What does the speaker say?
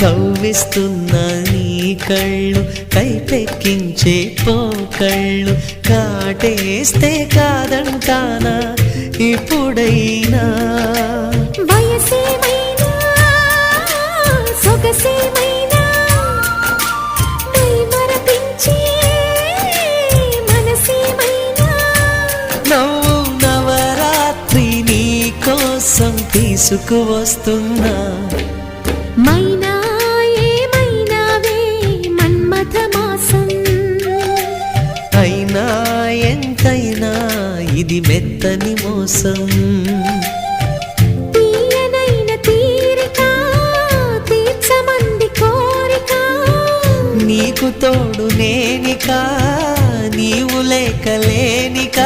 కవ్విస్తున్న నీ కళ్ళు కైపెక్కించే పోకళ్ళు కాటేస్తే కాదంటానా ఇప్పుడైనా వయసేమైనా సొగసేమైనా మరపించే మనసేమైనా నవ్వు నవరాత్రి నీ కోసం తీసుకువస్తున్నా మైనా ఏమైనావే మన్మథ మాసం అయినా ఎంతైనా ఇది మెత్తని మోసం తీయనైన తీరిక తీర్చమంది కోరిక నీకు తోడు నేనిక నీవు లేకలేనిక